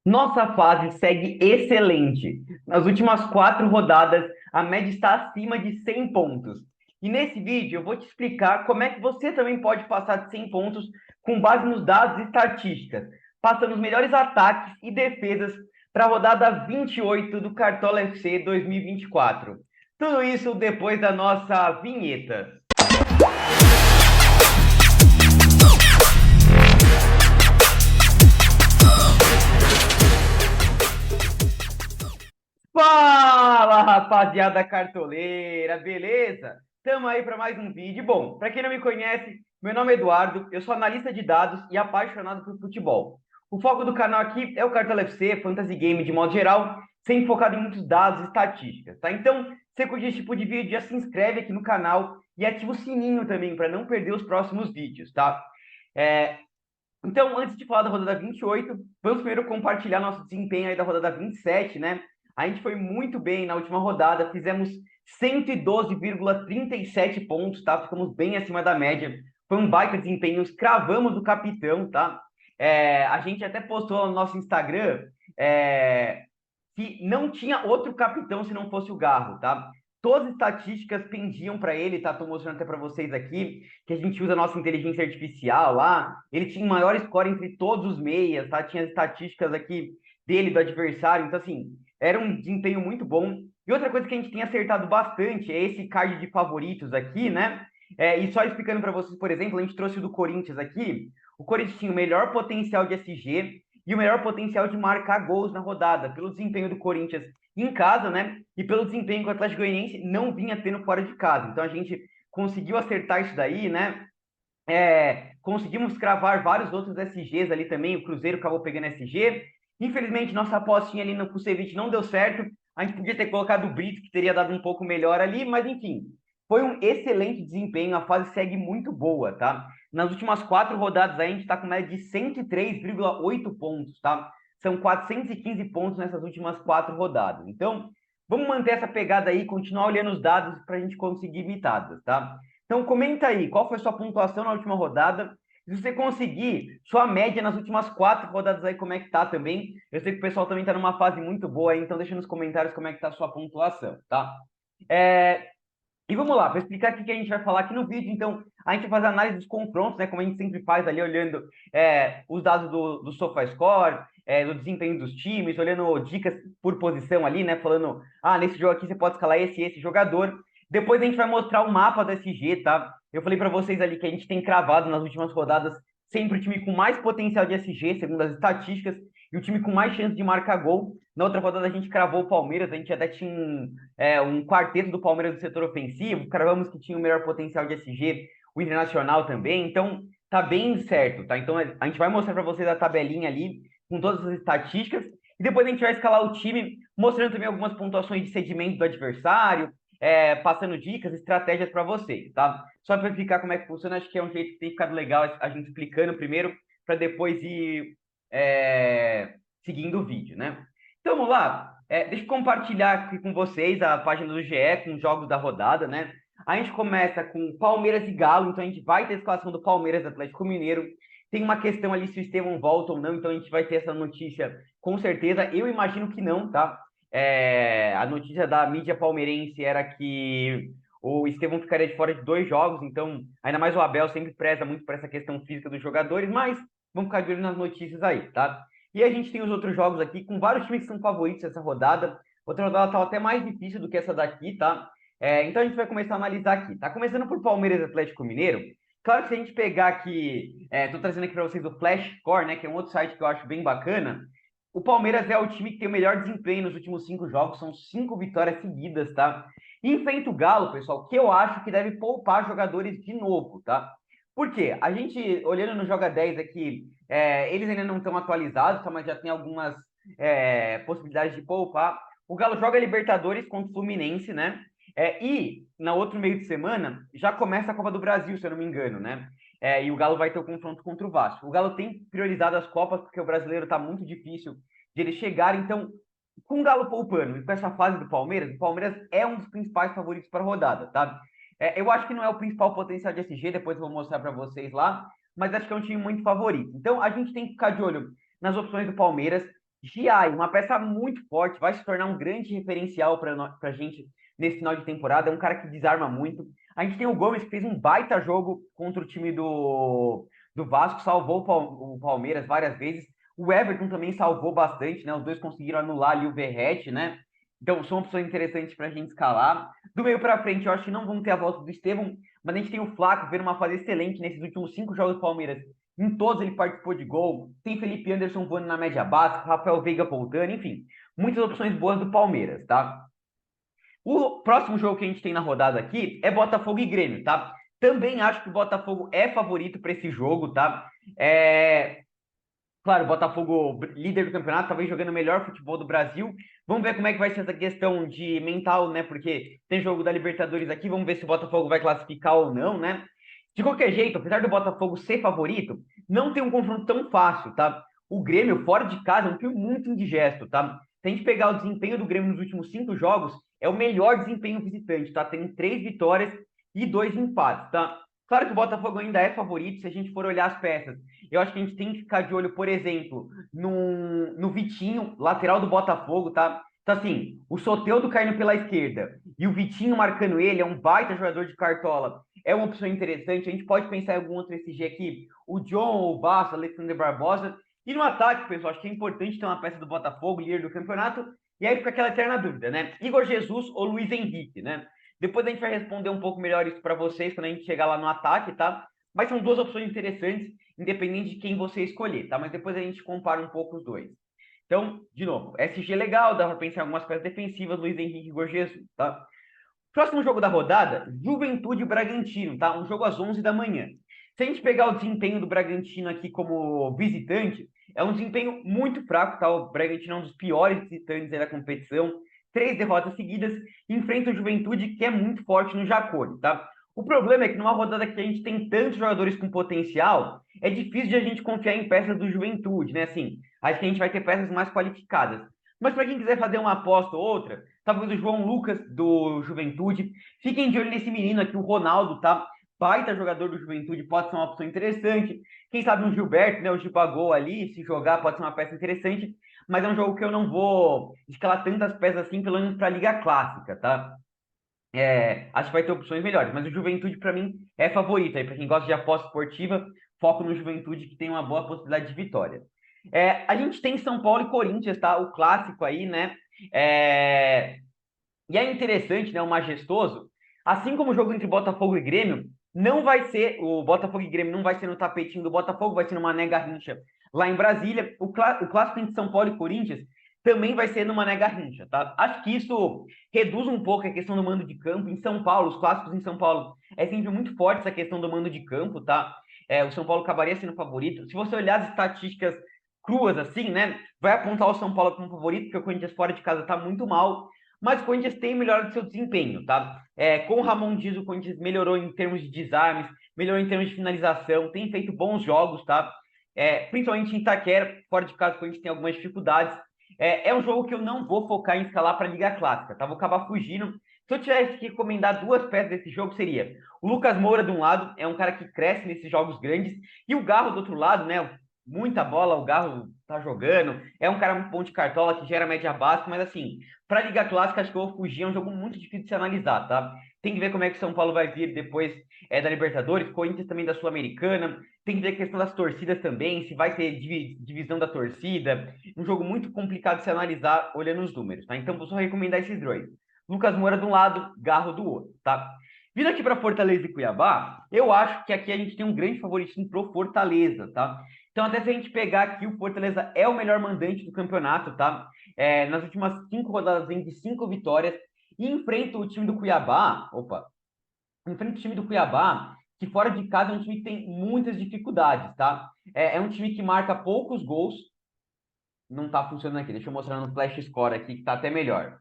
Nossa fase segue excelente. Nas últimas 4 rodadas, a média está acima de 100 pontos. E nesse vídeo eu vou te explicar como é que você também pode passar de 100 pontos com base nos dados e estatísticas, passando os melhores ataques e defesas para a rodada 28 do Cartola FC 2024. Tudo isso depois da nossa vinheta. Fala, rapaziada cartoleira, beleza? Tamo aí para mais um vídeo. Bom, para quem não me conhece, meu nome é Eduardo, eu sou analista de dados e apaixonado por futebol. O foco do canal aqui é o Cartola FC, Fantasy Game de modo geral, sempre focado em muitos dados e estatísticas, tá? Então, se você curte esse tipo de vídeo, já se inscreve aqui no canal e ativa o sininho também para não perder os próximos vídeos, tá? Então, antes de falar da rodada 28, vamos primeiro compartilhar nosso desempenho aí da rodada 27, né? A gente foi muito bem na última rodada, fizemos 112,37 pontos, tá? Ficamos bem acima da média. Foi um baita desempenho, cravamos o capitão, tá? A gente até postou no nosso Instagram que não tinha outro capitão se não fosse o Garro, tá? Todas as estatísticas pendiam para ele, tá? Tô mostrando até para vocês aqui, que a gente usa a nossa inteligência artificial lá. Ele tinha o maior score entre todos os meias, tá? Tinha as estatísticas aqui dele, do adversário. Então, assim, era um desempenho muito bom. E outra coisa que a gente tem acertado bastante é esse card de favoritos aqui, né? E só explicando para vocês, por exemplo, a gente trouxe o do Corinthians aqui. O Corinthians tinha o melhor potencial de SG e o melhor potencial de marcar gols na rodada, pelo desempenho do Corinthians em casa, né? E pelo desempenho que o Atlético Goianiense não vinha tendo fora de casa. Então a gente conseguiu acertar isso daí, né? Conseguimos cravar vários outros SGs ali também. O Cruzeiro acabou pegando SG. Infelizmente, nossa apostinha ali no Kusevich não deu certo. A gente podia ter colocado o Brito, que teria dado um pouco melhor ali, mas enfim, foi um excelente desempenho. A fase segue muito boa, tá? Nas últimas 4 rodadas, a gente está com média de 103,8 pontos, tá? São 415 pontos nessas últimas 4 rodadas. Então, vamos manter essa pegada aí, continuar olhando os dados para a gente conseguir imitadas, tá? Então, comenta aí, qual foi a sua pontuação na última rodada? Se você conseguir, sua média nas últimas 4 rodadas aí, como é que tá também? Eu sei que o pessoal também tá numa fase muito boa aí, então deixa nos comentários como é que tá a sua pontuação, tá? É, e vamos lá, para explicar o que a gente vai falar aqui no vídeo, então, a gente vai fazer análise dos confrontos, né? Como a gente sempre faz ali, olhando os dados do SofaScore, do desempenho dos times, olhando dicas por posição ali, né? Falando, nesse jogo aqui você pode escalar esse jogador. Depois a gente vai mostrar o mapa do SG, tá? Eu falei para vocês ali que a gente tem cravado nas últimas rodadas sempre o time com mais potencial de SG, segundo as estatísticas, e o time com mais chance de marcar gol. Na outra rodada a gente cravou o Palmeiras, a gente até tinha um quarteto do Palmeiras do setor ofensivo, cravamos que tinha o melhor potencial de SG, o Internacional também, então tá bem certo, tá? Então a gente vai mostrar para vocês a tabelinha ali, com todas as estatísticas, e depois a gente vai escalar o time, mostrando também algumas pontuações de sedimento do adversário, passando dicas, estratégias para vocês, tá? Só para explicar como é que funciona, acho que é um jeito que tem ficado legal a gente explicando primeiro, para depois ir seguindo o vídeo, né? Então vamos lá, deixa eu compartilhar aqui com vocês a página do GE com os jogos da rodada, né? A gente começa com Palmeiras e Galo, então a gente vai ter a escalação do Palmeiras e Atlético Mineiro. Tem uma questão ali se o Estevão volta ou não, então a gente vai ter essa notícia com certeza. Eu imagino que não, tá? A notícia da mídia palmeirense era que o Estevão ficaria de fora de 2 jogos, então ainda mais o Abel sempre preza muito por essa questão física dos jogadores, mas vamos ficar de olho nas notícias aí, tá? E a gente tem os outros jogos aqui com vários times que são favoritos essa rodada. Outra rodada estava até mais difícil do que essa daqui, tá? Então a gente vai começar a analisar aqui. Tá começando por Palmeiras e Atlético Mineiro. Claro que se a gente pegar aqui, tô trazendo aqui para vocês o Flash Score, né? Que é um outro site que eu acho bem bacana. O Palmeiras é o time que tem o melhor desempenho nos últimos 5 jogos, são 5 vitórias seguidas, tá? E enfrenta o Galo, pessoal, que eu acho que deve poupar jogadores de novo, tá? Por quê? A gente, olhando no Joga 10 aqui, eles ainda não estão atualizados, tá? Mas já tem algumas possibilidades de poupar. O Galo joga Libertadores contra o Fluminense, né? E na outro meio de semana já começa a Copa do Brasil, se eu não me engano, né? E o Galo vai ter o confronto contra o Vasco. O Galo tem priorizado as Copas porque o brasileiro está muito difícil de ele chegar. Então, com o Galo poupando e com essa fase do Palmeiras, o Palmeiras é um dos principais favoritos para a rodada, tá? Eu acho que não é o principal potencial de SG, depois eu vou mostrar para vocês lá, mas acho que é um time muito favorito. Então, a gente tem que ficar de olho nas opções do Palmeiras. Giai, uma peça muito forte, vai se tornar um grande referencial para a gente nesse final de temporada. É um cara que desarma muito. A gente tem o Gomes, que fez um baita jogo contra o time do Vasco, salvou o Palmeiras várias vezes. O Everton também salvou bastante, né? Os dois conseguiram anular ali o Verratti, né? Então são opções interessantes para a gente escalar. Do meio para frente, eu acho que não vamos ter a volta do Estevão, mas a gente tem o Flaco vendo uma fase excelente nesses últimos 5 jogos do Palmeiras. Em todos ele participou de gol. Tem Felipe Anderson voando na média básica, Rafael Veiga voltando, enfim. Muitas opções boas do Palmeiras, tá? O próximo jogo que a gente tem na rodada aqui é Botafogo e Grêmio, tá? Também acho que o Botafogo é favorito para esse jogo, tá? Claro, o Botafogo líder do campeonato, talvez jogando o melhor futebol do Brasil. Vamos ver como é que vai ser essa questão de mental, né? Porque tem jogo da Libertadores aqui, vamos ver se o Botafogo vai classificar ou não, né? De qualquer jeito, apesar do Botafogo ser favorito, não tem um confronto tão fácil, tá? O Grêmio, fora de casa, é um time muito indigesto, tá? Se a gente pegar o desempenho do Grêmio nos últimos 5 jogos, é o melhor desempenho visitante, tá? Tem 3 vitórias e 2 empates, tá? Claro que o Botafogo ainda é favorito se a gente for olhar as peças. Eu acho que a gente tem que ficar de olho, por exemplo, no Vitinho, lateral do Botafogo, tá? Então, assim, o Soteldo caindo pela esquerda e o Vitinho marcando ele, é um baita jogador de cartola. É uma opção interessante. A gente pode pensar em algum outro SG aqui, o John, o Bassa, Alexandre Barbosa. E no ataque, pessoal, acho que é importante ter uma peça do Botafogo, líder do campeonato. E aí fica aquela eterna dúvida, né? Igor Jesus ou Luiz Henrique, né? Depois a gente vai responder um pouco melhor isso para vocês quando a gente chegar lá no ataque, tá? Mas são duas opções interessantes, independente de quem você escolher, tá? Mas depois a gente compara um pouco os dois. Então, de novo, SG legal, dá para pensar em algumas peças defensivas, Luiz Henrique e Igor Jesus, tá? Próximo jogo da rodada, Juventude e Bragantino, tá? Um jogo às 11 da manhã. Se a gente pegar o desempenho do Bragantino aqui como visitante, é um desempenho muito fraco, tá? O Bragantino é um dos piores visitantes da competição. 3 derrotas seguidas, enfrenta o Juventude, que é muito forte no Jacone, tá? O problema é que numa rodada que a gente tem tantos jogadores com potencial, é difícil de a gente confiar em peças do Juventude, né? Assim, acho que a gente vai ter peças mais qualificadas. Mas para quem quiser fazer uma aposta ou outra, talvez o João Lucas do Juventude. Fiquem de olho nesse menino aqui, o Ronaldo, tá? Baita jogador do Juventude, pode ser uma opção interessante. Quem sabe um Gilberto, né? O Gibagol ali, se jogar, pode ser uma peça interessante. Mas é um jogo que eu não vou escalar tantas peças assim, pelo menos para a Liga Clássica, tá? Acho que vai ter opções melhores, mas o Juventude, para mim, é favorito. Aí, para quem gosta de aposta esportiva, foco no Juventude, que tem uma boa possibilidade de vitória. A gente tem São Paulo e Corinthians, tá? O clássico aí, né? É, e é interessante, né, o majestoso, assim como o jogo entre Botafogo e Grêmio, não vai ser, o Botafogo e Grêmio não vai ser no tapetinho do Botafogo, vai ser numa Mané Garrincha lá em Brasília. O clássico entre São Paulo e Corinthians também vai ser no Mané Garrincha, tá? Acho que isso reduz um pouco a questão do mando de campo. Em São Paulo, os clássicos em São Paulo, é sempre muito forte essa questão do mando de campo, tá? O São Paulo acabaria sendo favorito. Se você olhar as estatísticas cruas assim, né, vai apontar o São Paulo como favorito, porque o Corinthians fora de casa tá muito mal, mas o Corinthians tem melhorado seu desempenho, tá? Com o Ramon Dias, o Corinthians melhorou em termos de desarmes, melhorou em termos de finalização, tem feito bons jogos, tá? Principalmente em Itaquera, fora de casa, o Corinthians tem algumas dificuldades. É um jogo que eu não vou focar em escalar para a Liga Clássica, tá? Vou acabar fugindo. Se eu tivesse que recomendar duas peças desse jogo, seria o Lucas Moura, de um lado, é um cara que cresce nesses jogos grandes, e o Garro, do outro lado, né? Muita bola, o Garro tá jogando, é um cara muito bom de cartola, que gera média básica, mas assim, para a Liga Clássica, acho que eu vou fugir, é um jogo muito difícil de se analisar, tá? Tem que ver como é que o São Paulo vai vir depois da Libertadores, Corinthians também da Sul-Americana, tem que ver a questão das torcidas também, se vai ter divisão da torcida, um jogo muito complicado de se analisar olhando os números, tá? Então vou só recomendar esses dois. Lucas Moura de um lado, Garro do outro, tá? Vindo aqui para Fortaleza e Cuiabá, eu acho que aqui a gente tem um grande favoritismo pro Fortaleza, tá? Então, até se a gente pegar aqui, o Fortaleza é o melhor mandante do campeonato, tá? Nas últimas 5 rodadas vem de 5 vitórias e enfrenta o time do Cuiabá. Opa, enfrenta o time do Cuiabá, que fora de casa é um time que tem muitas dificuldades, tá? É um time que marca poucos gols. Não tá funcionando aqui, deixa eu mostrar no Flash Score aqui, que tá até melhor.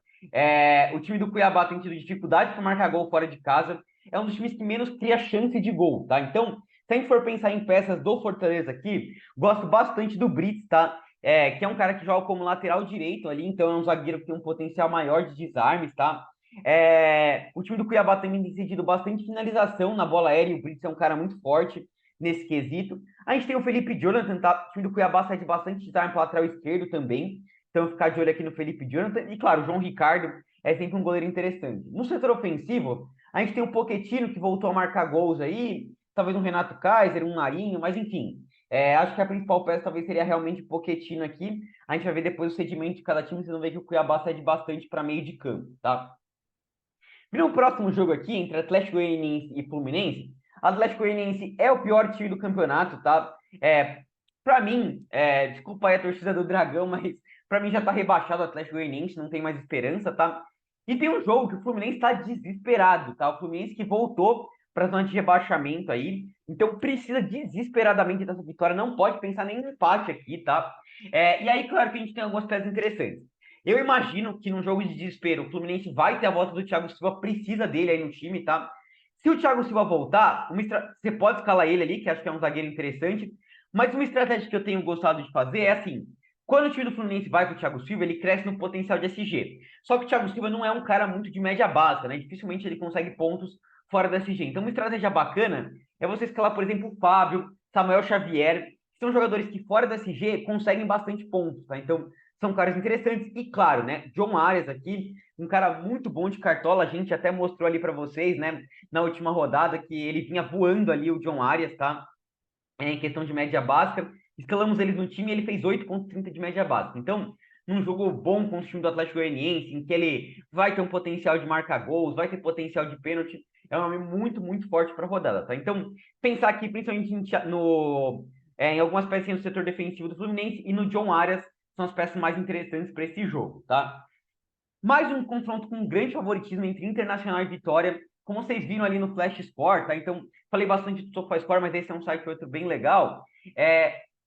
O time do Cuiabá tem tido dificuldade para marcar gol fora de casa. É um dos times que menos cria chance de gol, tá? Então, se a gente for pensar em peças do Fortaleza aqui, gosto bastante do Brits, tá? Que é um cara que joga como lateral direito ali, então é um zagueiro que tem um potencial maior de desarmes, tá? O time do Cuiabá também tem decidido bastante finalização na bola aérea, e o Brits é um cara muito forte nesse quesito. A gente tem o Felipe Jonathan, tá? O time do Cuiabá sai de bastante desarme para lateral esquerdo também. Então, ficar de olho aqui no Felipe Jonathan. E, claro, o João Ricardo é sempre um goleiro interessante. No setor ofensivo, a gente tem o Pochettino, que voltou a marcar gols aí. Talvez um Renato Kaiser, um Marinho, mas enfim. Acho que a principal peça talvez seria realmente o Pochettino aqui. A gente vai ver depois o sedimento de cada time. Vocês vão ver que o Cuiabá cede bastante para meio de campo, tá? No próximo jogo aqui, entre Atlético Goianiense e Fluminense, Atlético Goianiense é o pior time do campeonato, tá? Para mim, desculpa aí a torcida do Dragão, mas para mim já tá rebaixado o Atlético Goianiense, não tem mais esperança, tá? E tem um jogo que o Fluminense tá desesperado, tá? O Fluminense que voltou para a zona de rebaixamento aí, então precisa desesperadamente dessa vitória, não pode pensar nem em empate aqui, tá? E aí, claro que a gente tem algumas peças interessantes. Eu imagino que num jogo de desespero, o Fluminense vai ter a volta do Thiago Silva, precisa dele aí no time, tá? Se o Thiago Silva voltar, você pode escalar ele ali, que acho que é um zagueiro interessante, mas uma estratégia que eu tenho gostado de fazer é assim, quando o time do Fluminense vai com o Thiago Silva, ele cresce no potencial de SG. Só que o Thiago Silva não é um cara muito de média básica, né? Dificilmente ele consegue pontos fora da SG. Então, uma estratégia bacana é você escalar, por exemplo, o Fábio, Samuel Xavier, que são jogadores que fora da SG conseguem bastante pontos, tá? Então, são caras interessantes. E claro, né, John Arias aqui, um cara muito bom de cartola, a gente até mostrou ali para vocês, né, na última rodada, que ele vinha voando ali, o John Arias, tá? Em questão de média básica. Escalamos ele no time e ele fez 8,30 de média básica. Então, num jogo bom contra o time do Atlético Goianiense, em que ele vai ter um potencial de marcar gols, vai ter potencial de pênalti, é um nome muito, muito forte para a rodada, tá? Então, pensar aqui principalmente em algumas peças do setor defensivo do Fluminense e no John Arias são as peças mais interessantes para esse jogo, tá? Mais um confronto com um grande favoritismo entre Internacional e Vitória, como vocês viram ali no Flash Sport, tá? Então, falei bastante do SofaScore, mas esse é um site outro bem legal.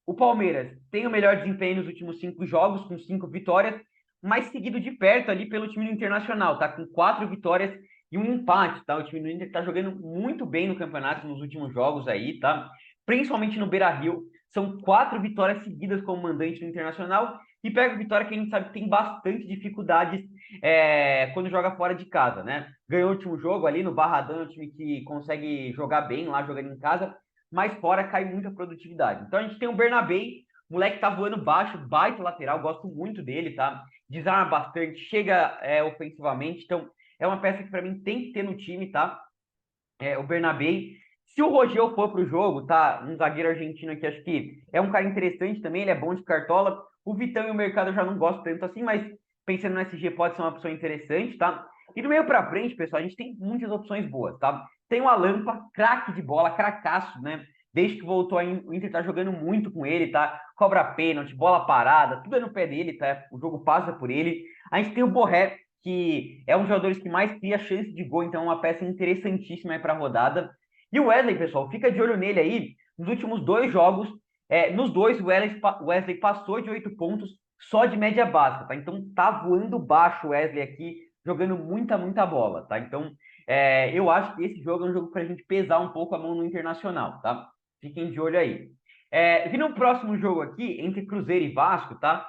O Palmeiras tem o melhor desempenho nos últimos 5 jogos, com 5 vitórias, mas seguido de perto ali pelo time do Internacional, tá? Com 4 vitórias e um empate, tá? O time do Inter tá jogando muito bem no campeonato nos últimos jogos aí, tá? Principalmente no Beira-Rio. São 4 vitórias seguidas como mandante do Internacional e pega o Vitória que a gente sabe que tem bastante dificuldades quando joga fora de casa, né? Ganhou o último jogo ali no Barradão, um time que consegue jogar bem lá jogando em casa, mas fora cai muita produtividade. Então a gente tem o Bernabei, moleque tá voando baixo, baita lateral, gosto muito dele, tá? Desarma bastante, chega ofensivamente, então é uma peça que para mim tem que ter no time, tá? O Bernabei. Se o Rogel for pro jogo, tá? Um zagueiro argentino aqui, acho que é um cara interessante também, ele é bom de cartola. O Vitão e o Mercado eu já não gosto tanto assim, mas pensando no SG pode ser uma opção interessante, tá? E do meio para frente, pessoal, a gente tem muitas opções boas, tá? Tem o Alampa, craque de bola, cracaço, né? Desde que voltou aí, o Inter tá jogando muito com ele, tá? Cobra pênalti, bola parada, tudo é no pé dele, tá? O jogo passa por ele. A gente tem o Borré, que é um dos jogadores que mais cria chance de gol, então é uma peça interessantíssima para a rodada. E o Wesley, pessoal, fica de olho nele aí. Nos últimos 2 jogos, nos dois, o Wesley passou de 8 pontos só de média básica, tá? Então tá voando baixo o Wesley aqui, jogando muita, muita bola, tá? Então eu acho que esse jogo é um jogo para a gente pesar um pouco a mão no Internacional, tá? Fiquem de olho aí. Vindo o próximo jogo aqui, entre Cruzeiro e Vasco, tá?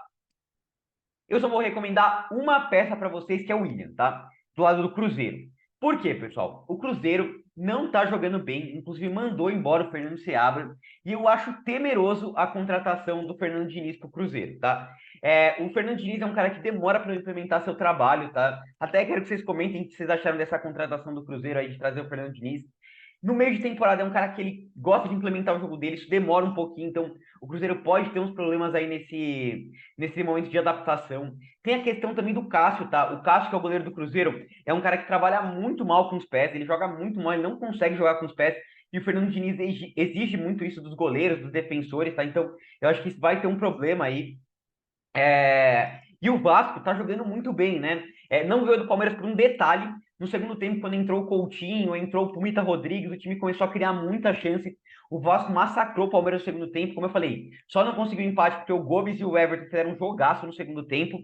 Eu só vou recomendar uma peça para vocês, que é o William, tá? Do lado do Cruzeiro. Por quê, pessoal? O Cruzeiro não tá jogando bem, inclusive mandou embora o Fernando Seabra, e eu acho temeroso a contratação do Fernando Diniz pro Cruzeiro, tá? O Fernando Diniz é um cara que demora para implementar seu trabalho, tá? Até quero que vocês comentem o que vocês acharam dessa contratação do Cruzeiro aí, de trazer o Fernando Diniz. No meio de temporada é um cara que ele gosta de implementar o jogo dele, isso demora um pouquinho, então o Cruzeiro pode ter uns problemas aí nesse momento de adaptação. Tem a questão também do Cássio, tá? O Cássio, que é o goleiro do Cruzeiro, é um cara que trabalha muito mal com os pés, ele joga muito mal, ele não consegue jogar com os pés, e o Fernando Diniz exige muito isso dos goleiros, dos defensores, tá? Então eu acho que isso vai ter um problema aí. E o Vasco tá jogando muito bem, né? Não ganhou do Palmeiras por um detalhe. No segundo tempo, quando entrou o Coutinho, entrou o Pumita Rodrigues, o time começou a criar muita chance. O Vasco massacrou o Palmeiras no segundo tempo, como eu falei. Só não conseguiu empate porque o Gomes e o Everton fizeram um jogaço no segundo tempo.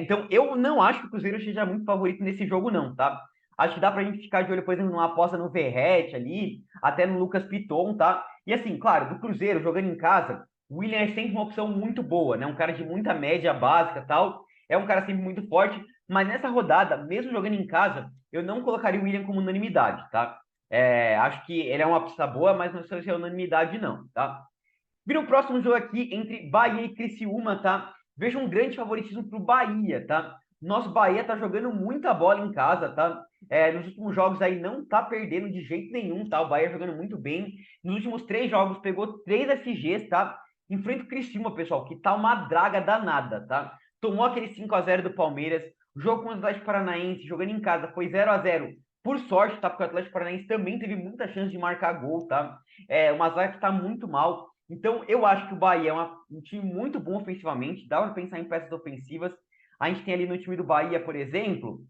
Então, eu não acho que o Cruzeiro seja muito favorito nesse jogo, não, tá? Acho que dá pra gente ficar de olho, por exemplo, numa aposta no Verratti ali, até no Lucas Piton, tá? E assim, claro, do Cruzeiro, jogando em casa, o William é sempre uma opção muito boa, né? Um cara de muita média básica e tal. É um cara sempre muito forte. Mas nessa rodada, mesmo jogando em casa, eu não colocaria o William como unanimidade, tá? Acho que ele é uma pista boa, mas não sei se é unanimidade, não, tá? Vira o próximo jogo aqui entre Bahia e Criciúma, tá? Vejo um grande favoritismo pro Bahia, tá? Nosso Bahia tá jogando muita bola em casa, tá? Nos últimos jogos aí não tá perdendo de jeito nenhum, tá? O Bahia jogando muito bem. Nos últimos 3 jogos pegou 3 FGs, tá? Enfrenta o Criciúma, pessoal, que tá uma draga danada, tá? Tomou aquele 5-0 do Palmeiras. O jogo com o Atlético Paranaense, jogando em casa, foi 0-0. Por sorte, tá? Porque o Atlético Paranaense também teve muita chance de marcar gol, tá? Uma zaga que tá muito mal. Então, eu acho que o Bahia é um time muito bom ofensivamente, dá para pensar em peças ofensivas. A gente tem ali no time do Bahia, por exemplo,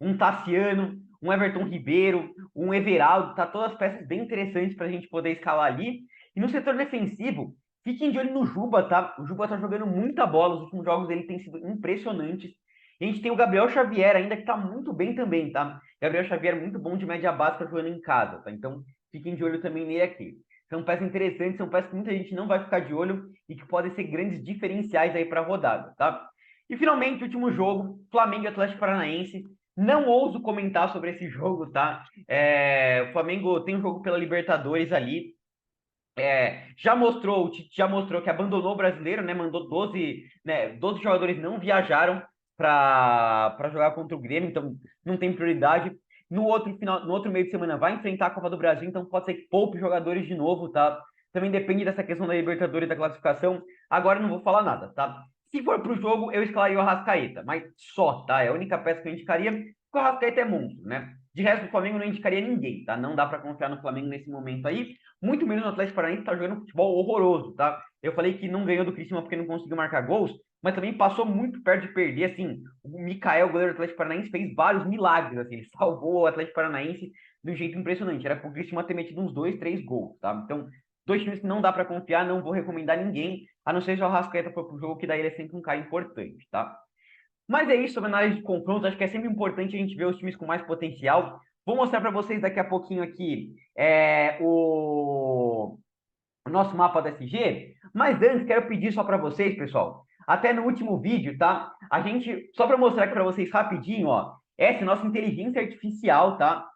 um Tassiano, um Everton Ribeiro, um Everaldo, tá todas as peças bem interessantes para a gente poder escalar ali. E no setor defensivo, fiquem de olho no Juba, tá? O Juba tá jogando muita bola, os últimos jogos dele têm sido impressionantes. E a gente tem o Gabriel Xavier ainda, que tá muito bem também, tá? Gabriel Xavier muito bom de média básica jogando em casa, tá? Então, fiquem de olho também nele aqui. São peças interessantes, são peças que muita gente não vai ficar de olho e que podem ser grandes diferenciais aí para a rodada, tá? E finalmente, o último jogo, Flamengo e Atlético Paranaense. Não ouso comentar sobre esse jogo, tá? O Flamengo tem um jogo pela Libertadores ali. O Tite já mostrou que abandonou o brasileiro, né? Mandou 12 jogadores não viajaram para jogar contra o Grêmio, então não tem prioridade. No outro meio de semana vai enfrentar a Copa do Brasil, então pode ser que poupe jogadores de novo, tá? Também depende dessa questão da Libertadores da classificação. Agora eu não vou falar nada, tá? Se for pro jogo, eu escalaria o Arrascaeta, mas só, tá? É a única peça que eu indicaria, porque o Arrascaeta é monstro, né? De resto, o Flamengo não indicaria ninguém, tá? Não dá para confiar no Flamengo nesse momento aí, muito menos no Atlético Paranaense, que tá jogando futebol horroroso, tá? Eu falei que não ganhou do Criciúma porque não conseguiu marcar gols, mas também passou muito perto de perder, assim, o Mikael, goleiro do Atlético Paranaense, fez vários milagres, assim, ele salvou o Atlético Paranaense de um jeito impressionante, era pro Criciúma ter metido uns 2, 3 gols, tá? Então, dois times que não dá para confiar, não vou recomendar ninguém, a não ser se o Arrascaeta for pro jogo, que daí ele é sempre um cara importante, tá? Mas é isso sobre análise de confrontos. Acho que é sempre importante a gente ver os times com mais potencial. Vou mostrar para vocês daqui a pouquinho aqui o nosso mapa da SG. Mas antes, quero pedir só para vocês, pessoal. Até no último vídeo, tá? A gente, só para mostrar aqui para vocês rapidinho, ó. Essa é a nossa inteligência artificial, tá?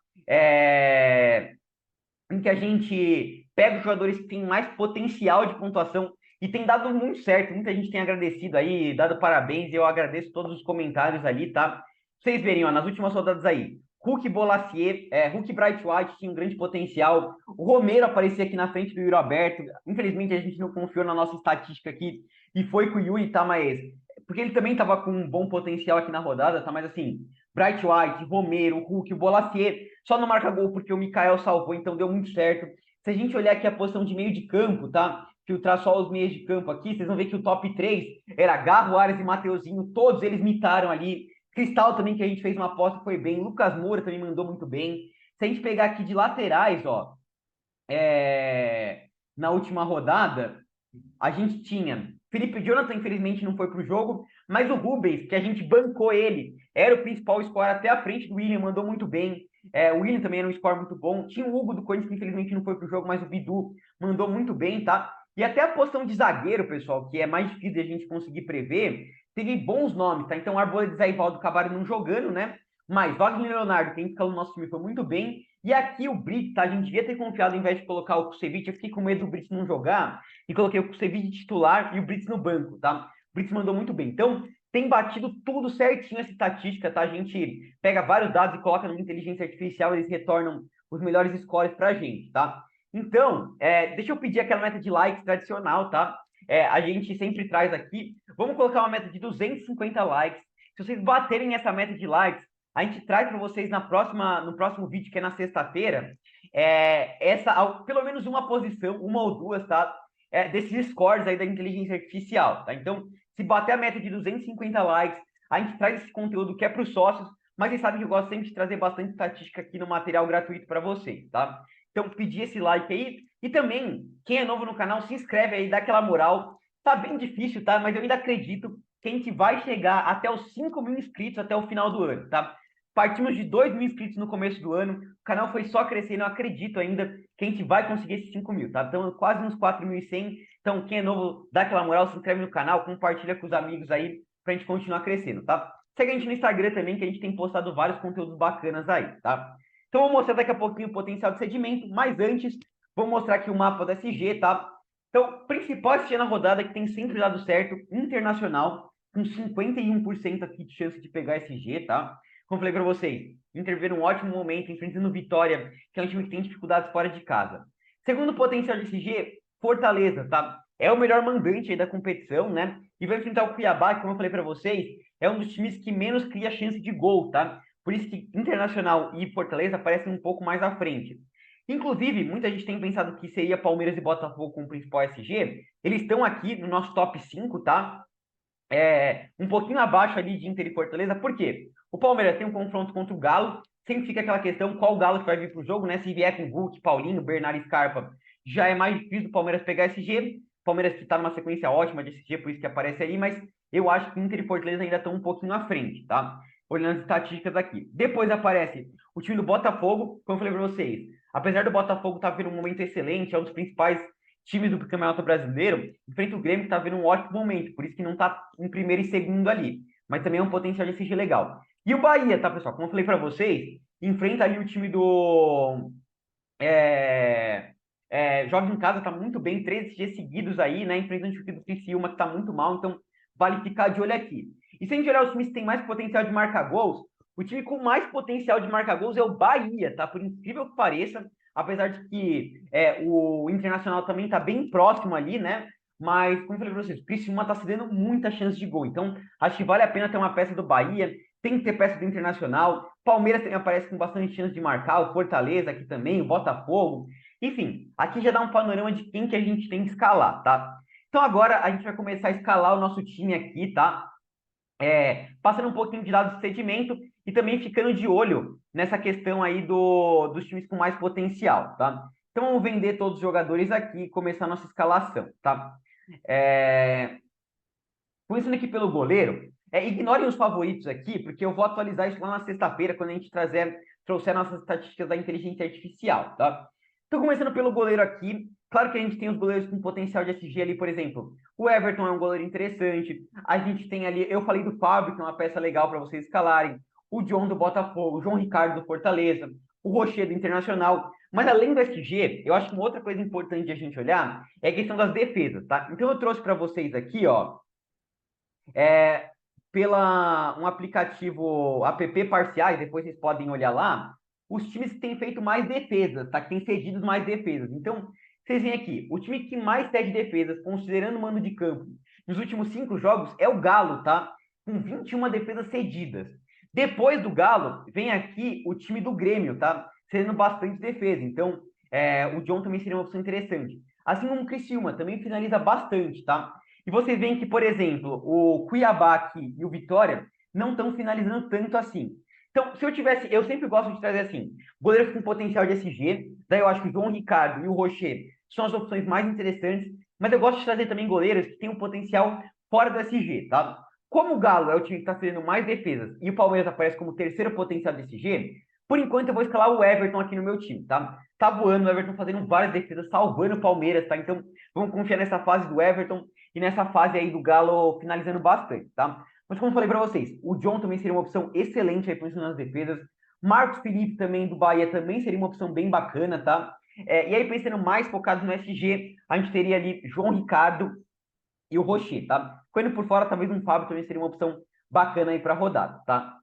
Em que a gente pega os jogadores que têm mais potencial de pontuação e tem dado muito certo. Muita gente tem agradecido aí, dado parabéns, e eu agradeço todos os comentários ali, tá? Vocês verem, ó, nas últimas rodadas aí, Hulk Bolacier, Hulk Bright White tinha um grande potencial, o Romero aparecia aqui na frente do Yuri Alberto, infelizmente a gente não confiou na nossa estatística aqui, e foi com o Yuri, tá, mas... Porque ele também estava com um bom potencial aqui na rodada, tá? Mas assim, Bright White, Romero, Hulk, o Bolacier, só não marca gol porque o Mikael salvou, então deu muito certo. Se a gente olhar aqui a posição de meio de campo, tá? Filtrar só os meios de campo aqui, vocês vão ver que o top 3 era Garro, Ares e Mateuzinho, todos eles mitaram ali. Cristal também, que a gente fez uma aposta, foi bem. Lucas Moura também mandou muito bem. Se a gente pegar aqui de laterais, ó, na última rodada, a gente tinha Felipe Jonathan, infelizmente não foi pro jogo, mas o Rubens, que a gente bancou ele, era o principal score até a frente do William, mandou muito bem. O William também era um score muito bom. Tinha o Hugo do Corinthians, que infelizmente não foi pro jogo, mas o Bidu mandou muito bem, tá? E até a posição de zagueiro, pessoal, que é mais difícil de a gente conseguir prever, teve bons nomes, tá? Então, Arboleda e Zé Ivaldo acabaram não jogando, né? Mas Wagner Leonardo, que a gente escalou no nosso time, foi muito bem. E aqui o Brits, tá? A gente devia ter confiado, ao invés de colocar o Kusevich, eu fiquei com medo do Brits não jogar, e coloquei o Kusevich titular e o Brits no banco, tá? O Brits mandou muito bem. Então, tem batido tudo certinho essa estatística, tá? A gente pega vários dados e coloca numa inteligência artificial, eles retornam os melhores scores pra gente, tá? Então, deixa eu pedir aquela meta de likes tradicional, tá? A gente sempre traz aqui. Vamos colocar uma meta de 250 likes. Se vocês baterem essa meta de likes, a gente traz para vocês no próximo vídeo, que é na sexta-feira, pelo menos uma posição, uma ou duas, tá? Desses scores aí da inteligência artificial, tá? Então, se bater a meta de 250 likes, a gente traz esse conteúdo que é para os sócios, mas vocês sabem que eu gosto sempre de trazer bastante estatística aqui no material gratuito para vocês, tá? Então, pedir esse like aí. E também, quem é novo no canal, se inscreve aí, dá aquela moral. Tá bem difícil, tá? Mas eu ainda acredito que a gente vai chegar até os 5 mil inscritos até o final do ano, tá? Partimos de 2 mil inscritos no começo do ano. O canal foi só crescendo. Eu acredito ainda que a gente vai conseguir esses 5 mil, tá? Então, quase uns 4.100. Então, quem é novo, dá aquela moral, se inscreve no canal, compartilha com os amigos aí pra gente continuar crescendo, tá? Segue a gente no Instagram também, que a gente tem postado vários conteúdos bacanas aí, tá? Então, eu vou mostrar daqui a pouquinho o potencial de cedimento, mas antes, vou mostrar aqui o mapa do SG, tá? Então, principal SG na rodada que tem sempre dado certo, Internacional, com 51% aqui de chance de pegar SG, tá? Como eu falei para vocês, Inter vê um ótimo momento, enfrentando Vitória, que é um time que tem dificuldades fora de casa. Segundo potencial de SG, Fortaleza, tá? É o melhor mandante aí da competição, né? E vai enfrentar o Cuiabá, que, como eu falei para vocês, é um dos times que menos cria chance de gol, tá? Por isso que Internacional e Fortaleza aparecem um pouco mais à frente. Inclusive, muita gente tem pensado que seria Palmeiras e Botafogo como principal SG. Eles estão aqui no nosso top 5, tá? Um pouquinho abaixo ali de Inter e Fortaleza. Por quê? O Palmeiras tem um confronto contra o Galo. Sempre fica aquela questão qual Galo que vai vir para o jogo, né? Se vier com Hulk, Paulinho, Bernardo e Scarpa, já é mais difícil do Palmeiras pegar SG. Palmeiras que está numa sequência ótima de SG, por isso que aparece ali, mas eu acho que Inter e Fortaleza ainda estão um pouquinho à frente, tá? Olhando as estatísticas aqui. Depois aparece o time do Botafogo, como eu falei para vocês. Apesar do Botafogo estar vendo um momento excelente, é um dos principais times do Campeonato Brasileiro, enfrenta o Grêmio que está vendo um ótimo momento, por isso que não está em primeiro e segundo ali, mas também é um potencial de assistir legal. E o Bahia, tá, pessoal? Como eu falei para vocês, enfrenta ali o time do joga em casa, tá muito bem, 13 dias seguidos aí, né? Enfrentando o time do Criciúma, que tá muito mal, então vale ficar de olho aqui. E se a gente olhar os times que têm mais potencial de marcar gols, o time com mais potencial de marcar gols é o Bahia, tá? Por incrível que pareça, apesar de que o Internacional também tá bem próximo ali, né? Mas, como eu falei para vocês, o Criciúma tá cedendo muita chance de gol. Então, acho que vale a pena ter uma peça do Bahia, tem que ter peça do Internacional. Palmeiras também aparece com bastante chance de marcar, o Fortaleza aqui também, o Botafogo. Enfim, aqui já dá um panorama de quem que a gente tem que escalar, tá? Então agora a gente vai começar a escalar o nosso time aqui, tá? Passando um pouquinho de dados de segmento e também ficando de olho nessa questão aí dos times com mais potencial, tá? Então vamos vender todos os jogadores aqui e começar a nossa escalação, tá? Começando aqui pelo goleiro, ignorem os favoritos aqui, porque eu vou atualizar isso lá na sexta-feira, quando a gente trouxer nossas estatísticas da inteligência artificial, tá? Então, começando pelo goleiro aqui, claro que a gente tem os goleiros com potencial de SG ali, por exemplo, o Everton é um goleiro interessante, a gente tem ali, eu falei do Fábio, que é uma peça legal para vocês escalarem, o John do Botafogo, o João Ricardo do Fortaleza, o Rocher do Internacional, mas além do SG, eu acho que uma outra coisa importante de a gente olhar é a questão das defesas, tá? Então eu trouxe para vocês aqui, ó, pela um aplicativo app parciais, depois vocês podem olhar lá, os times que têm feito mais defesas, tá? Que têm cedido mais defesas. Então, vocês veem aqui, o time que mais cede defesas, considerando o mando de campo, nos últimos 5 jogos, é o Galo, tá? Com 21 defesas cedidas. Depois do Galo, vem aqui o time do Grêmio, tá? Cedendo bastante defesa. Então, o John também seria uma opção interessante. Assim como o Criciúma, também finaliza bastante, tá? E vocês veem que, por exemplo, o Cuiabá aqui e o Vitória não estão finalizando tanto assim. Então, se eu tivesse, eu sempre gosto de trazer assim, goleiros com potencial de SG, daí eu acho que o João Ricardo e o Rocher são as opções mais interessantes, mas eu gosto de trazer também goleiros que têm um potencial fora do SG, tá? Como o Galo é o time que está fazendo mais defesas e o Palmeiras aparece como terceiro potencial de SG, por enquanto eu vou escalar o Everton aqui no meu time, tá? Tá voando, o Everton fazendo várias defesas, salvando o Palmeiras, tá? Então, vamos confiar nessa fase do Everton e nessa fase aí do Galo finalizando bastante, tá? Mas como eu falei para vocês, o John também seria uma opção excelente aí pensando nas defesas. Marcos Felipe também do Bahia também seria uma opção bem bacana, tá? E aí pensando mais focado no SG, a gente teria ali João Ricardo e o Rocher, tá? Ficando por fora, talvez um Fábio também seria uma opção bacana aí para a rodada, tá?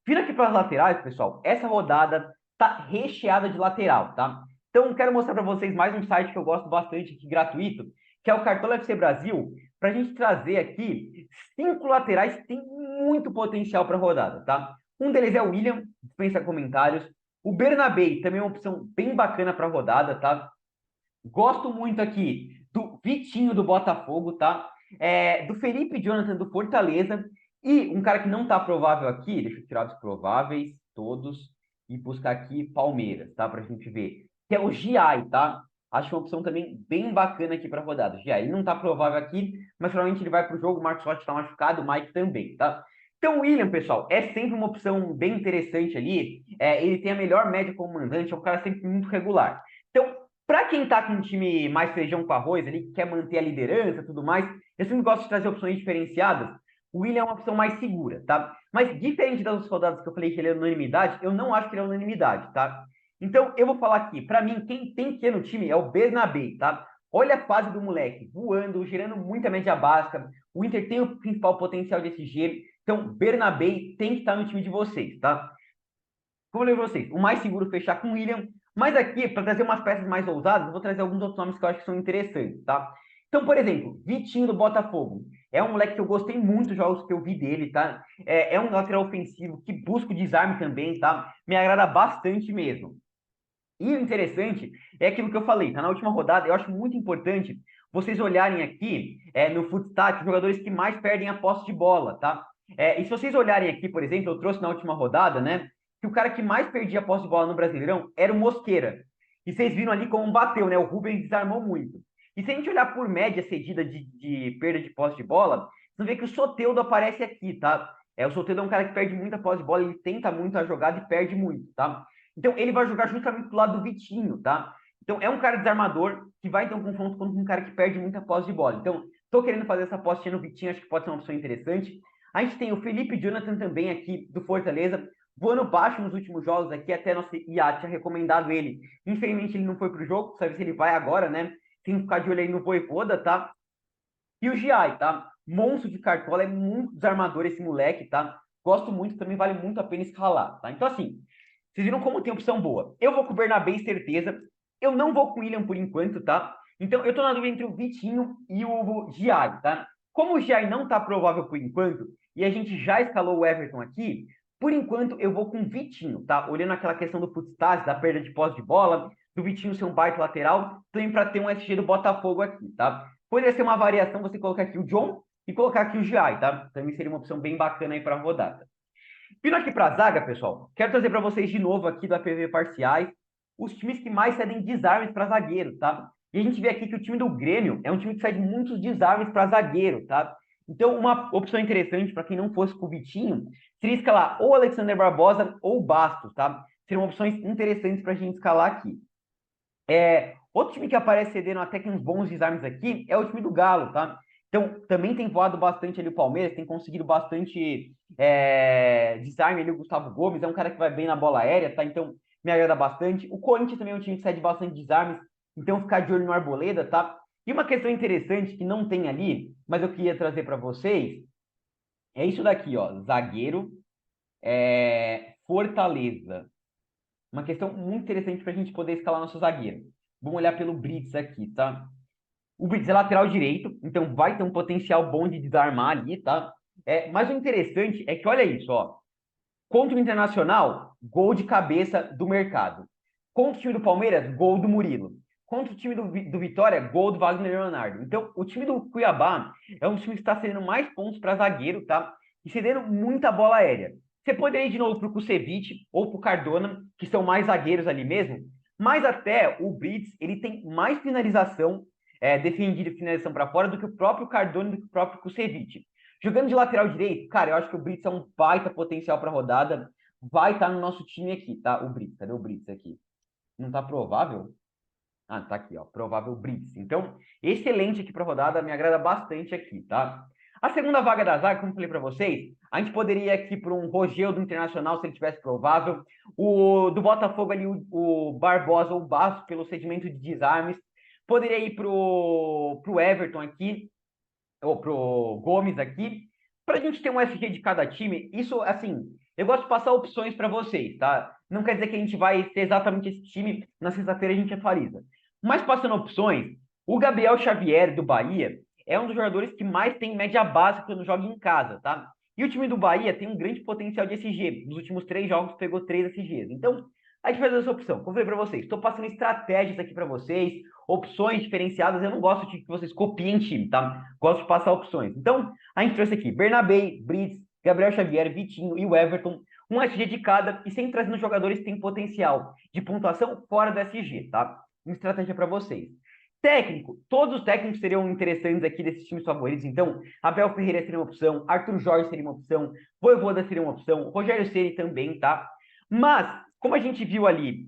Vindo aqui para as laterais, pessoal, essa rodada tá recheada de lateral, tá? Então, quero mostrar para vocês mais um site que eu gosto bastante aqui, gratuito, que é o Cartola FC Brasil, para a gente trazer aqui 5 laterais que têm muito potencial para a rodada, tá? Um deles é o William, dispensa comentários. O Bernabé também é uma opção bem bacana para a rodada, tá? Gosto muito aqui do Vitinho do Botafogo, tá? Do Felipe Jonathan do Fortaleza. E um cara que não tá provável aqui, deixa eu tirar os prováveis todos e buscar aqui Palmeiras, tá? Pra gente ver. Que é o Giai, tá? Acho uma opção também bem bacana aqui pra rodada. Giai, ele não tá provável aqui, mas provavelmente ele vai pro jogo. O Marcos Rocha tá machucado, o Mike também, tá? Então, o William, pessoal, é sempre uma opção bem interessante ali. Ele tem a melhor média como mandante, é um cara sempre muito regular. Então, para quem tá com um time mais feijão com arroz ali, que quer manter a liderança e tudo mais, eu sempre gosto de trazer opções diferenciadas. O William é uma opção mais segura, tá? Mas diferente das rodadas que eu falei que ele é unanimidade, eu não acho que ele é unanimidade, tá? Então, eu vou falar aqui, para mim, quem tem que ir no time é o Bernabé, tá? Olha a fase do moleque, voando, gerando muita média básica. O Inter tem o principal potencial de SG. Então, Bernabé tem que estar no time de vocês, tá? Como eu lembro vocês, o mais seguro fechar com o William. Mas aqui, para trazer umas peças mais ousadas, eu vou trazer alguns outros nomes que eu acho que são interessantes, tá? Então, por exemplo, Vitinho do Botafogo. É um moleque que eu gostei muito dos jogos que eu vi dele, tá? É um lateral ofensivo que busca o desarme também, tá? Me agrada bastante mesmo. E o interessante é aquilo que eu falei, tá? Na última rodada, eu acho muito importante vocês olharem aqui no Footstat os jogadores que mais perdem a posse de bola, tá? E se vocês olharem aqui, por exemplo, eu trouxe na última rodada, né? Que o cara que mais perdia a posse de bola no Brasileirão era o Mosqueira. E vocês viram ali como bateu, né? O Rubens desarmou muito. E se a gente olhar por média cedida de perda de posse de bola, vocês vão ver que o Soteldo aparece aqui, tá? O Soteldo é um cara que perde muita posse de bola, ele tenta muito a jogada e perde muito, tá? Então, ele vai jogar justamente do lado do Vitinho, tá? Então, é um cara desarmador que vai ter um confronto contra um cara que perde muita posse de bola. Então, tô querendo fazer essa aposta no Vitinho, acho que pode ser uma opção interessante. A gente tem o Felipe Jonathan também aqui do Fortaleza, voando baixo nos últimos jogos aqui, até nosso IA tinha recomendado ele. Infelizmente, ele não foi pro jogo, sabe se ele vai agora, né? Tem que ficar de olho aí no Voivoda, tá? E o Giai, tá? Monstro de cartola, é muito desarmador esse moleque, tá? Gosto muito, também vale muito a pena escalar, tá? Então, assim, vocês viram como tem opção boa. Eu vou com o Bernabé, certeza. Eu não vou com o William por enquanto, tá? Então, eu tô na dúvida entre o Vitinho e o Giai, tá? Como o Giai não tá provável por enquanto, e a gente já escalou o Everton aqui, por enquanto eu vou com o Vitinho, tá? Olhando aquela questão do Futstas, da perda de posse de bola, do Vitinho ser um baita lateral, também para ter um SG do Botafogo aqui, tá? Poderia ser uma variação você colocar aqui o John e colocar aqui o Giai, tá? Também seria uma opção bem bacana aí para a rodada. Vindo aqui para a zaga, pessoal, quero trazer para vocês de novo aqui do APV Parciais os times que mais cedem desarmes para zagueiro, tá? E a gente vê aqui que o time do Grêmio é um time que cede muitos desarmes para zagueiro, tá? Então, uma opção interessante para quem não fosse com o Vitinho seria escalar ou Alexander Barbosa ou Bastos, tá? Seriam opções interessantes para a gente escalar aqui. Outro time que aparece cedendo até que uns bons desarmes aqui é o time do Galo, tá? Então, também tem voado bastante ali o Palmeiras, tem conseguido bastante desarme ali o Gustavo Gomes, é um cara que vai bem na bola aérea, tá? Então, me agrada bastante. O Corinthians também é um time que cede bastante desarmes, então ficar de olho no Arboleda, tá? E uma questão interessante que não tem ali, mas eu queria trazer para vocês, é isso daqui, ó, zagueiro, Fortaleza. Uma questão muito interessante para a gente poder escalar nosso zagueiro. Vamos olhar pelo Brits aqui, tá? O Brits é lateral direito, então vai ter um potencial bom de desarmar ali, tá? Mas o interessante é que, olha isso, ó. Contra o Internacional, gol de cabeça do Mercado. Contra o time do Palmeiras, gol do Murilo. Contra o time do Vitória, gol do Wagner Leonardo. Então, o time do Cuiabá é um time que está cedendo mais pontos para zagueiro, tá? E cedendo muita bola aérea. Você poderia ir de novo para o Kusevich ou para o Cardona, que são mais zagueiros ali mesmo, mas até o Brits, ele tem mais finalização, defendida e finalização para fora do que o próprio Cardona e do que o próprio Kusevich. Jogando de lateral direito, cara, eu acho que o Brits é um baita potencial para rodada. Vai estar no nosso time aqui, tá? O Brits, cadê o Brits aqui? Não tá provável? Ah, tá aqui, ó. Provável Brits. Então, excelente aqui para rodada, me agrada bastante aqui, tá? A segunda vaga da zaga, como eu falei para vocês, a gente poderia ir aqui para um Rogel do Internacional, se ele tivesse provável. O do Botafogo ali, o Barbosa ou o Basso, pelo sedimento de desarmes. Poderia ir pro Everton aqui, ou pro Gomes aqui, para a gente ter um SG de cada time. Isso, assim, eu gosto de passar opções para vocês, tá? Não quer dizer que a gente vai ter exatamente esse time, na sexta-feira a gente atualiza. Mas passando opções, o Gabriel Xavier do Bahia é um dos jogadores que mais tem média básica quando joga em casa, tá? E o time do Bahia tem um grande potencial de SG. Nos últimos 3 jogos pegou 3 SGs. Então, a gente faz essa opção. Como eu falei para vocês, estou passando estratégias aqui para vocês, opções diferenciadas. Eu não gosto de que vocês copiem time, tá? Gosto de passar opções. Então, a gente trouxe aqui Bernabé, Brits, Gabriel Xavier, Vitinho e o Everton. Um SG de cada e sempre trazendo jogadores que têm potencial de pontuação fora do SG, tá? Uma estratégia para vocês. Técnico, todos os técnicos seriam interessantes aqui desses times favoritos. Então, Abel Ferreira seria uma opção, Arthur Jorge seria uma opção, Voivoda seria uma opção, Rogério Ceni também, tá? Mas, como a gente viu ali,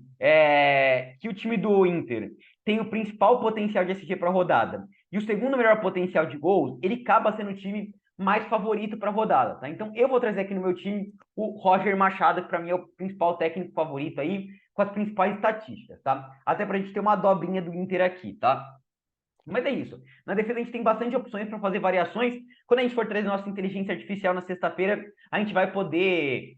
que o time do Inter tem o principal potencial de SG para a rodada e o segundo melhor potencial de gols, ele acaba sendo o time mais favorito para a rodada, tá? Então, eu vou trazer aqui no meu time o Roger Machado, que para mim é o principal técnico favorito aí, com as principais estatísticas, tá? Até para a gente ter uma dobrinha do Inter aqui, tá? Mas é isso. Na defesa a gente tem bastante opções para fazer variações. Quando a gente for trazer nossa inteligência artificial na sexta-feira, a gente vai poder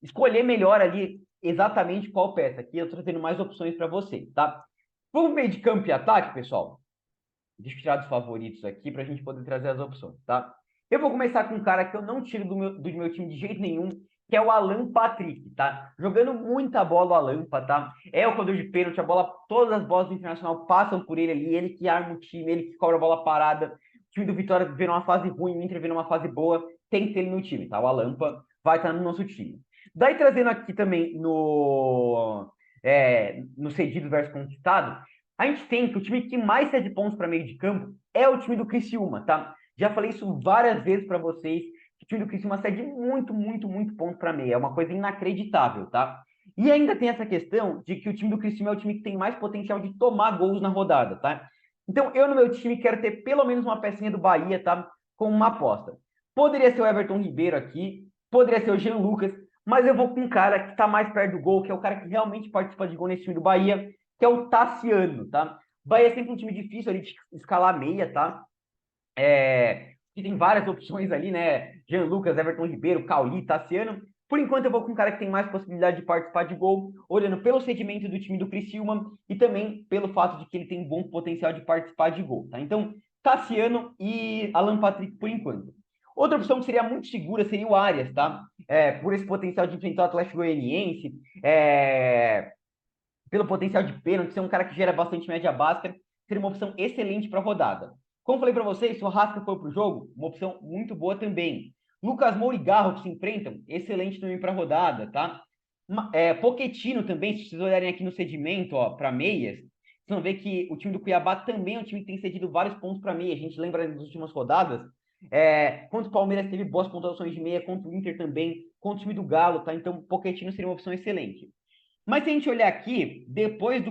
escolher melhor ali exatamente qual peça. Aqui eu estou trazendo mais opções para vocês, tá? Vamos meio de campo e ataque, pessoal? Deixa eu tirar dos favoritos aqui para a gente poder trazer as opções, tá? Eu vou começar com um cara que eu não tiro do meu time de jeito nenhum, que é o Alan Patrick, tá? Jogando muita bola o Alan, tá? É o cobrador de pênalti, a bola, todas as bolas do Internacional passam por ele ali, ele que arma o time, ele que cobra a bola parada. O time do Vitória vê uma fase ruim, o Inter vê uma fase boa, tem que ter ele no time, tá? O Alampa vai estar no nosso time. Daí trazendo aqui também no cedido versus conquistado, a gente tem que o time que mais cede pontos para meio de campo é o time do Criciúma, tá? Já falei isso várias vezes para vocês, que o time do Criciúma cede muito, muito, muito ponto para meia. É uma coisa inacreditável, tá? E ainda tem essa questão de que o time do Criciúma é o time que tem mais potencial de tomar gols na rodada, tá? Então, eu no meu time quero ter pelo menos uma pecinha do Bahia, tá? Como uma aposta. Poderia ser o Everton Ribeiro aqui, poderia ser o Jean Lucas, mas eu vou com um cara que tá mais perto do gol, que é o cara que realmente participa de gol nesse time do Bahia, que é o Tassiano, tá? Bahia é sempre um time difícil ali de escalar meia, tá? Que tem várias opções ali, né? Jean Lucas, Everton Ribeiro, Cauli, Tassiano. Por enquanto eu vou com um cara que tem mais possibilidade de participar de gol, olhando pelo segmento do time do Criciúma e também pelo fato de que ele tem bom potencial de participar de gol, tá? Então, Tassiano e Alan Patrick por enquanto. Outra opção que seria muito segura seria o Arias, tá? Por esse potencial de enfrentar o Atlético Goianiense, pelo potencial de pênalti, ser um cara que gera bastante média básica, seria uma opção excelente para a rodada. Como falei para vocês, se o Rasca for para o jogo, uma opção muito boa também. Lucas Moura e Garro que se enfrentam, excelente também para a rodada, tá? Pochettino também, se vocês olharem aqui no sedimento, ó, para meias, vocês vão ver que o time do Cuiabá também é um time que tem cedido vários pontos para meia. A gente lembra das últimas rodadas, contra o Palmeiras teve boas pontuações de meia, contra o Inter também, contra o time do Galo, tá? Então, Pochettino seria uma opção excelente. Mas se a gente olhar aqui, depois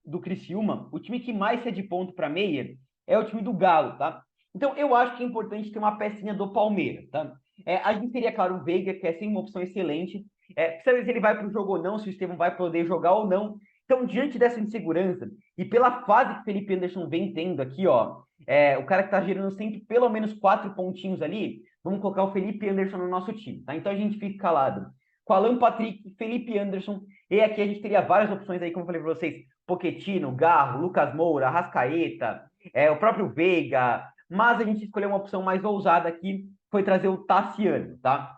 do Criciúma, o time que mais cede ponto para meia é o time do Galo, tá? Então, eu acho que é importante ter uma pecinha do Palmeiras, tá? A gente teria, claro, o Veiga, que é sempre uma opção excelente. Precisa ver se ele vai para o jogo ou não, se o Estevão vai poder jogar ou não. Então, diante dessa insegurança, e pela fase que o Felipe Anderson vem tendo aqui, ó, o cara que está gerando sempre pelo menos 4 pontinhos ali, vamos colocar o Felipe Anderson no nosso time, tá? Então, a gente fica calado com Alan Patrick, Felipe Anderson, e aqui a gente teria várias opções aí, como eu falei para vocês, Pochettino, Garro, Lucas Moura, Arrascaeta, o próprio Veiga, mas a gente escolheu uma opção mais ousada aqui, foi trazer o Tassiano, tá?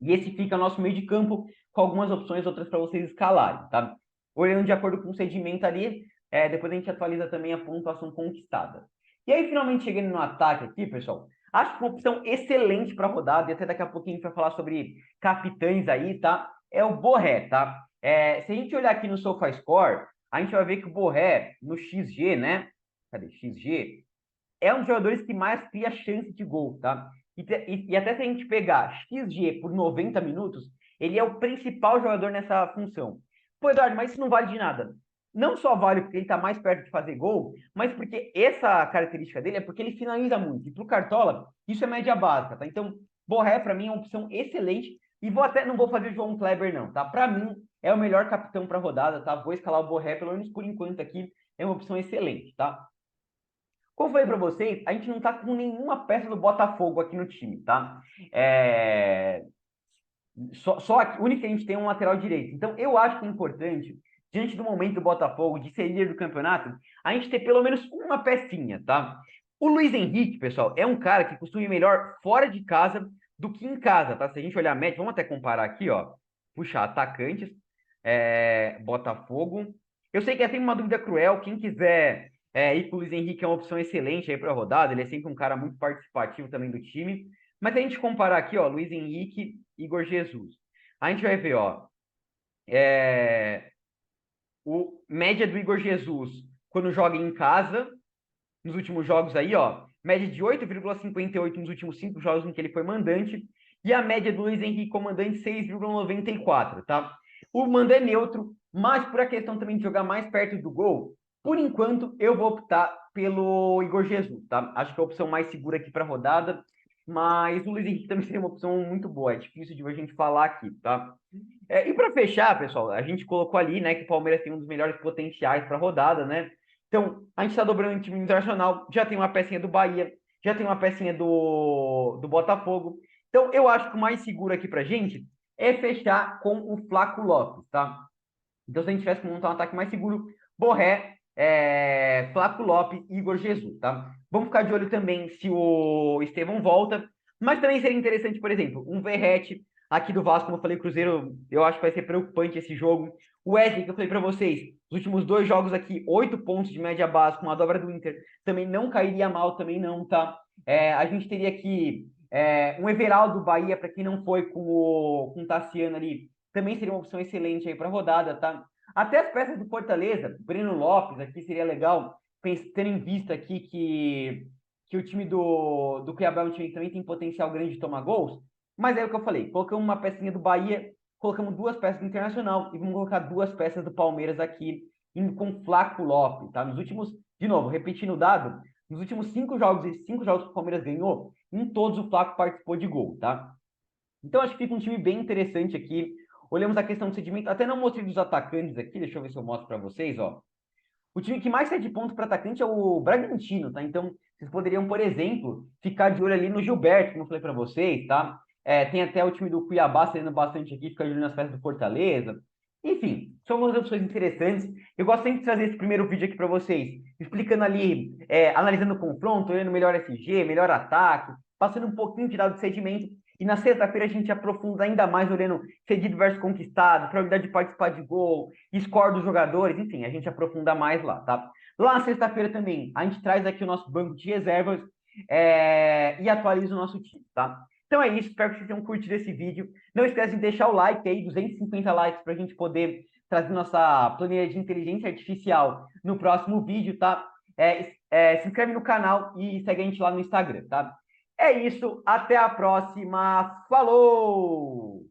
E esse fica nosso meio de campo, com algumas opções, outras para vocês escalarem, tá? Olhando de acordo com o sedimento ali, depois a gente atualiza também a pontuação conquistada. E aí, finalmente, chegando no ataque aqui, pessoal, acho que uma opção excelente para a rodada, e até daqui a pouquinho a gente vai falar sobre capitães aí, tá? É o Borré, tá? Se a gente olhar aqui no SofaScore, a gente vai ver que o Borré, no XG, né? Cadê? XG, é um dos jogadores que mais cria chance de gol, tá? E até se a gente pegar XG por 90 minutos, ele é o principal jogador nessa função. Pô, Eduardo, mas isso não vale de nada. Não só vale porque ele está mais perto de fazer gol, mas porque essa característica dele é porque ele finaliza muito. E para o Cartola, isso é média básica, tá? Então, Borré, para mim, é uma opção excelente. E não vou fazer João Kleber, não, tá? Para mim, é o melhor capitão para a rodada, tá? Vou escalar o Borré, pelo menos por enquanto aqui, é uma opção excelente, tá? Como eu falei para vocês, a gente não tá com nenhuma peça do Botafogo aqui no time, tá? Só a única que a gente tem é um lateral direito. Então, eu acho que é importante, diante do momento do Botafogo, de ser líder do campeonato, a gente ter pelo menos uma pecinha, tá? O Luiz Henrique, pessoal, é um cara que costuma ir melhor fora de casa do que em casa, tá? Se a gente olhar a média, vamos até comparar aqui, ó. Puxa, atacantes, Botafogo. Eu sei que é sempre uma dúvida cruel, quem quiser ir com o Luiz Henrique é uma opção excelente aí para a rodada, ele é sempre um cara muito participativo também do time. Mas se a gente comparar aqui, ó, Luiz Henrique, Igor Jesus, a gente vai ver, ó, o média do Igor Jesus quando joga em casa, nos últimos jogos aí, ó, média de 8,58 nos últimos 5 jogos em que ele foi mandante, e a média do Luiz Henrique comandante 6,94, tá? O mando é neutro, mas por a questão também de jogar mais perto do gol, por enquanto eu vou optar pelo Igor Jesus, tá? Acho que é a opção mais segura aqui para a rodada. mas o Luiz Henrique também seria uma opção muito boa. É difícil de a gente falar aqui, tá? E para fechar, pessoal, a gente colocou ali, né, que o Palmeiras tem um dos melhores potenciais para a rodada, né? Então, a gente está dobrando o time internacional, já tem uma pecinha do Bahia, já tem uma pecinha do Botafogo. Então, eu acho que o mais seguro aqui para gente é fechar com o Flaco Lopes, tá? Então, se a gente tivesse que montar um ataque mais seguro, Borré, Flaco Lopes e Igor Jesus, tá? Vamos ficar de olho também se o Estevão volta, mas também seria interessante, por exemplo, um Verratti aqui do Vasco, como eu falei, Cruzeiro, eu acho que vai ser preocupante esse jogo. O Wesley, que eu falei para vocês, os últimos 2 jogos aqui, 8 pontos de média base com a dobra do Inter, também não cairia mal, também não, tá? A gente teria aqui um Everaldo Bahia, para quem não foi com o Tassiano ali, também seria uma opção excelente aí para a rodada, tá? Até as peças do Fortaleza, Breno Lopes aqui seria legal, tendo em vista aqui que o time do Cuiabá é um time que também tem potencial grande de tomar gols, mas é o que eu falei, colocamos uma pecinha do Bahia, colocamos 2 peças do Internacional e vamos colocar 2 peças do Palmeiras aqui com Flaco Lopes, tá? Nos últimos, de novo, repetindo o dado, nos últimos 5 jogos, esses 5 jogos que o Palmeiras ganhou, em todos o Flaco participou de gol, tá? Então, acho que fica um time bem interessante aqui. Olhamos a questão do cedimento, até não mostrei dos atacantes aqui, deixa eu ver se eu mostro para vocês, ó. O time que mais cede pontos para atacante é o Bragantino, tá? Então, vocês poderiam, por exemplo, ficar de olho ali no Gilberto, como eu falei para vocês, tá? Tem até o time do Cuiabá cedendo bastante aqui, fica de olho nas peças do Fortaleza. Enfim, são algumas opções interessantes. Eu gosto sempre de trazer esse primeiro vídeo aqui para vocês, explicando ali, analisando o confronto, olhando melhor SG, melhor ataque, passando um pouquinho de dado de sedimento. E na sexta-feira a gente aprofunda ainda mais olhando cedido versus conquistado, probabilidade de participar de gol, score dos jogadores, enfim, a gente aprofunda mais lá, tá? Lá na sexta-feira também, a gente traz aqui o nosso banco de reservas e atualiza o nosso time, tá? Então é isso, espero que vocês tenham curtido esse vídeo. Não esquece de deixar o like aí, 250 likes para a gente poder trazer nossa planilha de inteligência artificial no próximo vídeo, tá? Se inscreve no canal e segue a gente lá no Instagram, tá? É isso, até a próxima. Falou!